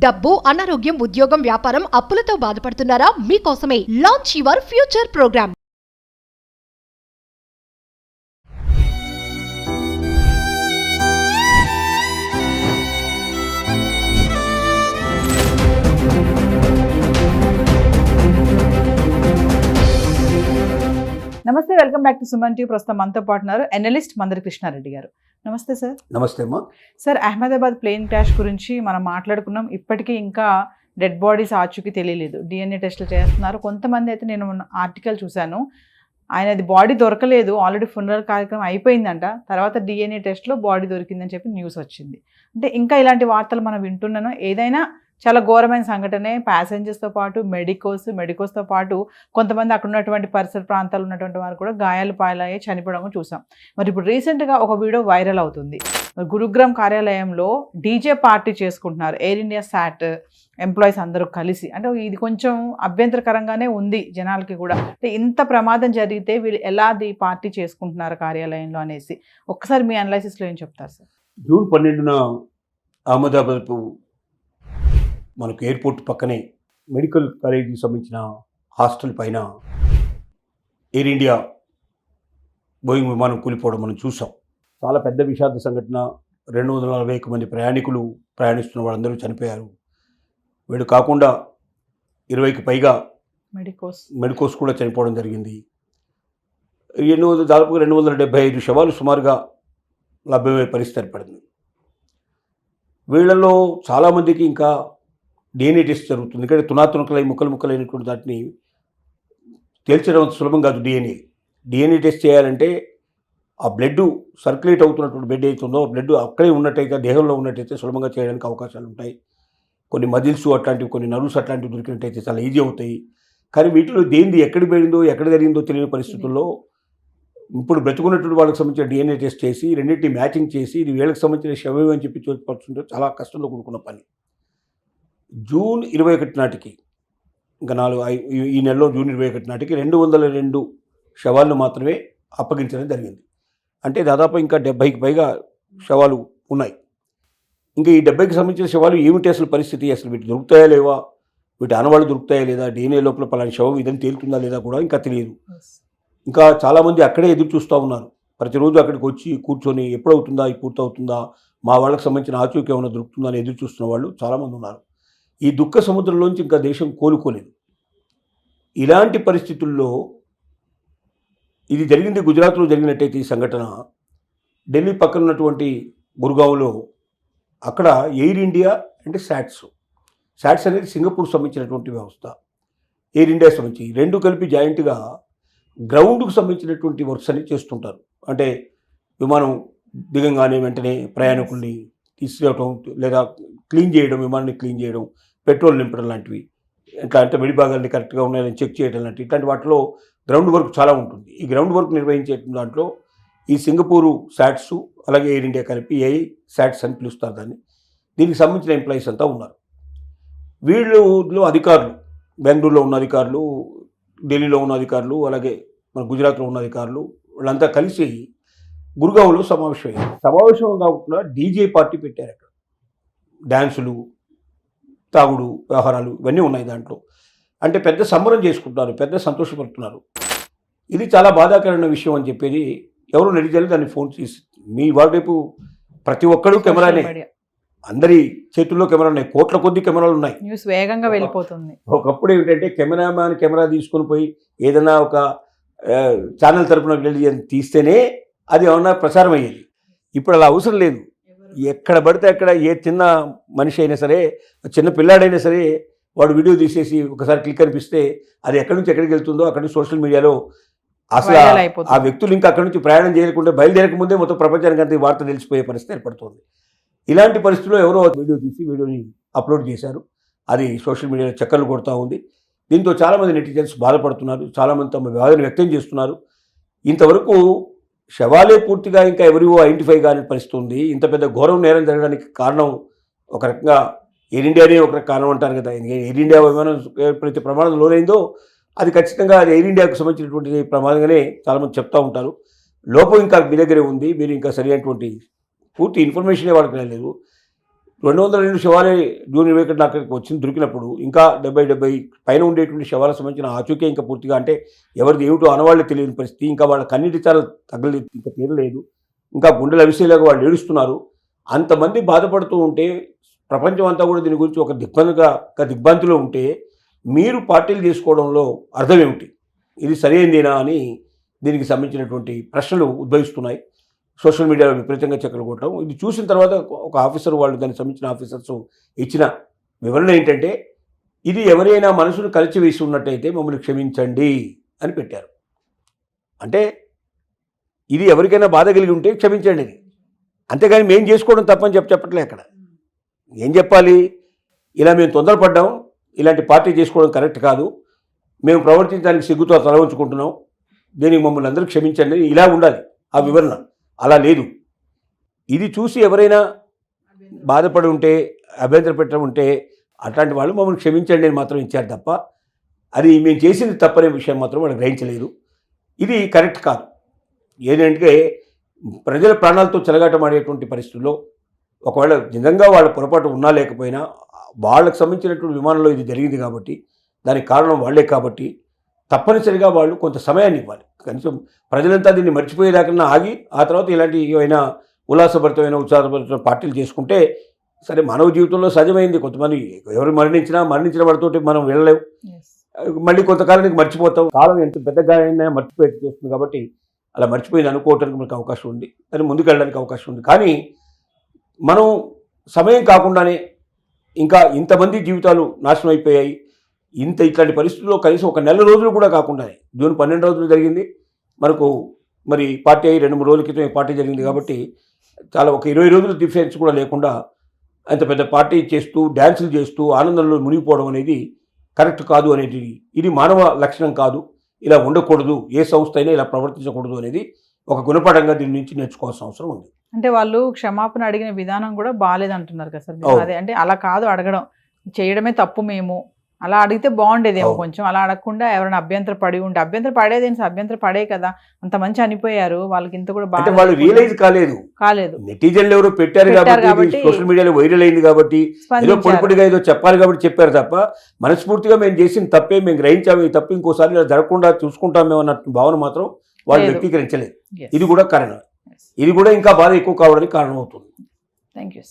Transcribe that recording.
డబ్బు, అనారోగ్యం, ఉద్యోగం, వ్యాపారం, అప్పులతో బాధపడుతున్నారా? మీకోసమే లాంచ్ యువర్ ఫ్యూచర్ ప్రోగ్రామ్. నమస్తే, welcome back to Suman TV. ప్రస్తుతం మనతో పాటున్నారు ఎనలిస్ట్ మందరి కృష్ణారెడ్డి గారు. నమస్తే సార్. నమస్తే అమ్మా. సార్, అహ్మదాబాద్ ప్లేన్ క్రాష్ గురించి మనం మాట్లాడుకున్నాం. ఇప్పటికీ ఇంకా డెడ్ బాడీస్ ఆచూకీ తెలియలేదు. డిఎన్ఏ టెస్టులు చేస్తున్నారు. కొంతమంది అయితే నేను ఆర్టికల్ చూశాను, ఆయనది బాడీ దొరకలేదు, ఆల్రెడీ ఫునరల్ కార్యక్రమం అయిపోయిందంట, తర్వాత డిఎన్ఏ టెస్ట్లో బాడీ దొరికిందని చెప్పి న్యూస్ వచ్చింది. అంటే ఇంకా ఇలాంటి వార్తలు మనం వింటున్నాను. ఏదైనా చాలా ఘోరమైన సంఘటనే. ప్యాసింజర్స్తో పాటు మెడికోస్తో పాటు కొంతమంది అక్కడ ఉన్నటువంటి పరిసర ప్రాంతాలు ఉన్నటువంటి వారు కూడా గాయాలు పాలయ్యి చనిపోవడం చూసాం. మరి ఇప్పుడు రీసెంట్గా ఒక వీడియో వైరల్ అవుతుంది. గురుగ్రామ్ కార్యాలయంలో డీజే పార్టీ చేసుకుంటున్నారు ఎయిర్ ఇండియా శాట్ ఎంప్లాయీస్ అందరూ కలిసి. అంటే ఇది కొంచెం అభ్యంతరకరంగానే ఉంది జనాలకి కూడా. అంటే ఇంత ప్రమాదం జరిగితే వీళ్ళు ఎలా పార్టీ చేసుకుంటున్నారు కార్యాలయంలో అనేసి ఒక్కసారి మీ అనాలిసిస్లో ఏం చెప్తారు సార్? జూన్ 12న అహ్మదాబాద్ మనకు ఎయిర్పోర్ట్ పక్కనే మెడికల్ కాలేజీకి సంబంధించిన హాస్టల్ పైన ఎయిర్ ఇండియా బోయింగ్ విమానం కూలిపోవడం మనం చూసాం. చాలా పెద్ద విషాద సంఘటన. 241 మంది ప్రయాణికులు ప్రయాణిస్తున్న వాళ్ళందరూ చనిపోయారు. వీడు కాకుండా 20కి పైగా మెడికోస్ కూడా చనిపోవడం జరిగింది. దాదాపుగా 275 శవాలు సుమారుగా లభ్యమయ్యే పరిస్థితి ఏర్పడింది. వీళ్ళలో చాలామందికి ఇంకా డిఎన్ఏ టెస్ట్ జరుగుతుంది. ఎందుకంటే తునాతునకలై ముక్కలైనటువంటి దాటిని తేల్చడం సులభం కాదు. డిఎన్ఏ టెస్ట్ చేయాలంటే ఆ బ్లడ్ సర్క్యులేట్ అవుతున్నటువంటి బ్లడ్ అవుతుందో బ్లడ్ అక్కడే ఉన్నట్టయితే, దేహంలో ఉన్నట్టయితే సులభంగా చేయడానికి అవకాశాలు ఉంటాయి. కొన్ని మజిల్స్ అట్లాంటివి, కొన్ని నర్వ్స్ అట్లాంటివి దొరికినట్టయితే చాలా ఈజీ అవుతాయి. కానీ వీటిలో దేనిది ఎక్కడికి పోయిందో ఎక్కడ జరిగిందో తెలియని పరిస్థితుల్లో ఇప్పుడు బ్రతుకున్నటువంటి వాళ్ళకి సంబంధించిన డిఎన్ఏ టెస్ట్ చేసి రెండింటిని మ్యాచింగ్ చేసి ఇది వీళ్ళకి సంబంధించిన శవం అని చెప్పి చూపడుతుంటే చాలా కష్టంతో కూడుకున్న పని. జూన్ 21 నాటికి, ఇంకా ఈ నెలలో జూన్ 21 నాటికి 202 శవాలను మాత్రమే అప్పగించడం జరిగింది. అంటే దాదాపు ఇంకా 70కి పైగా శవాలు ఉన్నాయి. ఇంకా ఈ 70కి సంబంధించిన శవాలు ఏమిటి అసలు పరిస్థితి, అసలు వీటి దొరుకుతాయా లేవా, వీటి ఆనవాళ్ళు దొరుకుతాయా లేదా, డిఎన్ఏ లోపల పలాని శవం ఇదని తేలుతుందా లేదా కూడా ఇంకా తెలియదు. ఇంకా చాలామంది అక్కడే ఎదురు చూస్తూ ఉన్నారు. ప్రతిరోజు అక్కడికి వచ్చి కూర్చొని ఎప్పుడవుతుందా, ఇది పూర్తవుతుందా, మా వాళ్ళకి సంబంధించిన ఆచూకీ ఏమైనా దొరుకుతుందా అని ఎదురు చూస్తున్న వాళ్ళు చాలామంది ఉన్నారు. ఈ దుఃఖ సముద్రంలోంచి ఇంకా దేశం కోలుకోలేదు. ఇలాంటి పరిస్థితుల్లో ఇది జరిగింది గుజరాత్లో జరిగినట్టయితే ఈ సంఘటన ఢిల్లీ పక్కన ఉన్నటువంటి గురుగావ్లో అక్కడ ఎయిర్ ఇండియా అంటే శాట్స్ అనేది సింగపూర్ సంబంధించినటువంటి వ్యవస్థ, ఎయిర్ ఇండియా సంబంధించి రెండు కలిపి జాయింట్గా గ్రౌండ్కు సంబంధించినటువంటి వర్క్స్ అని చేస్తుంటారు. అంటే విమానం దిగంగానే వెంటనే ప్రయాణికుల్ని తీసుకురావటం లేదా క్లీన్ చేయడం, విమానాన్ని క్లీన్ చేయడం, పెట్రోల్ నింపడం లాంటివి, ఇంకా అంటే విడిభాగాన్ని కరెక్ట్గా ఉన్నాయని చెక్ చేయడం లాంటివి, ఇట్లాంటి వాటిలో గ్రౌండ్ వర్క్ చాలా ఉంటుంది. ఈ గ్రౌండ్ వర్క్ నిర్వహించే దాంట్లో ఈ సింగపూరు శాట్స్ అలాగే ఎయిర్ ఇండియా కలిపి శాట్స్ అని పిలుస్తారు దాన్ని. దీనికి సంబంధించిన ఎంప్లాయీస్ అంతా ఉన్నారు. వీళ్ళలో అధికారులు, బెంగళూరులో ఉన్న అధికారులు, ఢిల్లీలో ఉన్న అధికారులు, అలాగే మన గుజరాత్లో ఉన్న అధికారులు, వాళ్ళంతా కలిసి గురుగావ్లో సమావేశం కాకుండా డీజే పార్టీ పెట్టారు. అక్కడ డ్యాన్సులు, తాగుడు, వ్యవహారాలు ఇవన్నీ ఉన్నాయి దాంట్లో. అంటే పెద్ద సంబరం చేసుకుంటున్నారు, పెద్ద సంతోషపడుతున్నారు. ఇది చాలా బాధాకరమైన విషయం అని చెప్పేది ఎవరు నడిచారు దాన్ని ఫోన్ చేసి. మీ వైపు ప్రతి ఒక్కరు కెమెరానే, అందరి చేతుల్లో కెమెరా ఉన్నాయి, కోట్ల కొద్ది కెమెరాలు ఉన్నాయి. న్యూస్ వేగంగా వెళ్ళిపోతుంది. ఒకప్పుడు ఏమిటంటే కెమెరా తీసుకొని పోయి ఏదైనా ఒక ఛానల్ తరపున వెళ్ళి తీస్తేనే అది ఏమన్నా ప్రచారం అయ్యేది. ఇప్పుడు అలా అవసరం లేదు. ఎక్కడ పడితే అక్కడ ఏ చిన్న మనిషి అయినా సరే, చిన్న పిల్లాడైనా సరే, వాడు వీడియో తీసేసి ఒకసారి క్లిక్ అనిపిస్తే అది ఎక్కడి నుంచి ఎక్కడికి వెళ్తుందో అక్కడి నుంచి సోషల్ మీడియాలో అసలు ఆ వ్యక్తులు ఇంకా అక్కడి నుంచి ప్రయాణం చేయకుండా బయలుదేరక ముందే మొత్తం ప్రపంచానికి అంతా ఈ వార్త తెలిసిపోయే పరిస్థితి ఏర్పడుతుంది. ఇలాంటి పరిస్థితుల్లో ఎవరో వీడియో తీసి వీడియోని అప్లోడ్ చేశారు. అది సోషల్ మీడియాలో చక్కర్లు కొడుతూ ఉంది. దీంతో చాలామంది నెటిజన్స్ బాధపడుతున్నారు, చాలామంది తమ బాధను వ్యక్తం చేస్తున్నారు. ఇంతవరకు శవాలే పూర్తిగా ఇంకా ఎవరివో ఐడెంటిఫై కాని పరిస్థితి ఉంది. ఇంత పెద్ద ఘోరం నేరం జరగడానికి కారణం ఒక రకంగా ఎయిర్ ఇండియానే ఒక కారణం అంటారు కదా. ఎయిర్ ఇండియా విమానం ఎప్పుడైతే ప్రమాదం లోనైందో అది ఖచ్చితంగా అది ఎయిర్ ఇండియాకు సంబంధించినటువంటి ప్రమాదంగానే చాలామంది చెప్తూ ఉంటారు. లోపం ఇంకా మీ దగ్గరే ఉంది, మీరు ఇంకా సరైనటువంటి పూర్తి ఇన్ఫర్మేషనే వాళ్ళకి లేదు. 202 శవాలే జూన్ 21 అక్కడికి వచ్చింది దొరికినప్పుడు ఇంకా 70 పైన ఉండేటువంటి శవాలకు సంబంధించిన ఆచూకే ఇంకా పూర్తిగా అంటే ఎవరిది ఏమిటో అనవాళ్ళు తెలియని పరిస్థితి, ఇంకా వాళ్ళ కన్నీటి చాలా తగ్గలేదు, ఇంకా తీరలేదు, ఇంకా గుండెలు అవిసేలాగా వాళ్ళు ఏడుస్తున్నారు. అంతమంది బాధపడుతూ ఉంటే ప్రపంచం అంతా కూడా దీని గురించి ఒక దిగ్భ్రాంతిలో ఉంటే మీరు పార్టీలు చేసుకోవడంలో అర్థం ఏమిటి? ఇది సరైనదేనా అని దీనికి సంబంధించినటువంటి ప్రశ్నలు ఉద్భవిస్తున్నాయి. సోషల్ మీడియాలో విపరీతంగా చక్కలు కొట్టడం. ఇది చూసిన తర్వాత ఒక ఆఫీసర్ వాళ్ళు దానికి సంబంధించిన ఆఫీసర్స్ ఇచ్చిన వివరణ ఏంటంటే, ఇది ఎవరైనా మనసును కలిచివేసి ఉన్నట్టయితే మమ్మల్ని క్షమించండి అని పెట్టారు. అంటే ఇది ఎవరికైనా బాధ కలిగి ఉంటే క్షమించండి ఇది, అంతేగాని మేము చేసుకోవడం తప్పని చెప్పట్లే. అక్కడ ఏం చెప్పాలి? ఇలా మేము తొందరపడ్డాం, ఇలాంటి పార్టీ చేసుకోవడం కరెక్ట్ కాదు, మేము ప్రవర్తించడానికి సిగ్గుతో తల ఉంచుకుంటున్నాం, దీనికి మమ్మల్ని అందరూ క్షమించండి, ఇలా ఉండాలి ఆ వివరణ. అలా లేదు. ఇది చూసి ఎవరైనా బాధపడి ఉంటే, అభ్యంతర పెట్టడం ఉంటే అట్లాంటి వాళ్ళు మమ్మల్ని క్షమించండి అని మాత్రం ఇచ్చారు తప్ప, అది మేము చేసింది తప్పనే విషయం మాత్రం వాళ్ళు గ్రహించలేదు. ఇది కరెక్ట్ కాదు. ఏంటంటే ప్రజల ప్రాణాలతో చెలగాటమాడేటువంటి పరిస్థితుల్లో ఒకవేళ నిజంగా వాళ్ళ పొరపాటు ఉన్నా లేకపోయినా వాళ్ళకు సంబంధించినటువంటి విమానంలో ఇది జరిగింది కాబట్టి, దానికి కారణం వాళ్లే కాబట్టి తప్పనిసరిగా వాళ్ళు కొంత సమయాన్ని ఇవ్వాలి. కనీసం ప్రజలంతా దీన్ని మర్చిపోయేదాకన్నా ఆగి ఆ తర్వాత ఇలాంటి ఏమైనా ఉల్లాసభరితమైన ఉత్సాహభరితమైన పార్టీలు చేసుకుంటే సరే. మానవ జీవితంలో సహజమైంది, కొంతమంది ఎవరు మరణించిన వాడితోటి మనం వెళ్ళలేము, మళ్ళీ కొంతకాలానికి మర్చిపోతాం. కాలం ఎంత పెద్దగా అయినా మర్చిపోయి చేస్తుంది కాబట్టి అలా మర్చిపోయింది అనుకోవటానికి మనకు అవకాశం ఉంది, దాన్ని ముందుకు వెళ్ళడానికి అవకాశం ఉంది. కానీ మనం సమయం కాకుండానే ఇంకా ఇంతమంది జీవితాలు నాశనం అయిపోయాయి. ఇట్లాంటి పరిస్థితుల్లో కనీసం ఒక నెల రోజులు కూడా కాకుండానే జూన్ 12 రోజులు జరిగింది మనకు, మరి పార్టీ అయ్యి 2-3 రోజుల క్రితం ఈ పార్టీ జరిగింది కాబట్టి చాలా ఒక 20 రోజులు డిఫరెన్స్ కూడా లేకుండా అంత పెద్ద పార్టీ చేస్తూ డ్యాన్సులు చేస్తూ ఆనందంలో మునిగిపోవడం అనేది కరెక్ట్ కాదు అనేది, ఇది మానవ లక్షణం కాదు, ఇలా ఉండకూడదు, ఏ సంస్థ అయినా ఇలా ప్రవర్తించకూడదు అనేది ఒక గుణపాఠంగా దీని నుంచి నేర్చుకోవాల్సిన అవసరం ఉంది. అంటే వాళ్ళు క్షమాపణ అడిగిన విధానం కూడా బాగాలేదంటున్నారు కదా సార్. అదే అంటే అలా కాదు అడగడం, చేయడమే తప్పు, మేము అలా అడిగితే బాగుండేదేమో కొంచెం. అలా అడగకుండా ఎవరైనా అభ్యంతర పడేదేంటి, అభ్యంతర పడే కదా, అంత మంచి చనిపోయారు, వాళ్ళకి ఇంత కూడా బాగా వాళ్ళు రియలైజ్ కాలేదు. నెటిజన్లు ఎవరో పెట్టారు కాబట్టి, సోషల్ మీడియాలో వైరల్ అయింది కాబట్టి, ఏదో పొడిపొడిగా ఏదో చెప్పాలి కాబట్టి చెప్పారు తప్ప మనస్ఫూర్తిగా మేము చేసిన తప్పే, మేము గ్రహించాము, ఈ తప్పు ఇంకోసారి ఇలా జరగకుండా చూసుకుంటామేమో అన్న భావన మాత్రం వాళ్ళు వ్యక్తీకరించలేదు. ఇది కూడా కారణం, ఇది కూడా ఇంకా బాధ ఎక్కువ కావడానికి కారణం అవుతుంది. Thank you.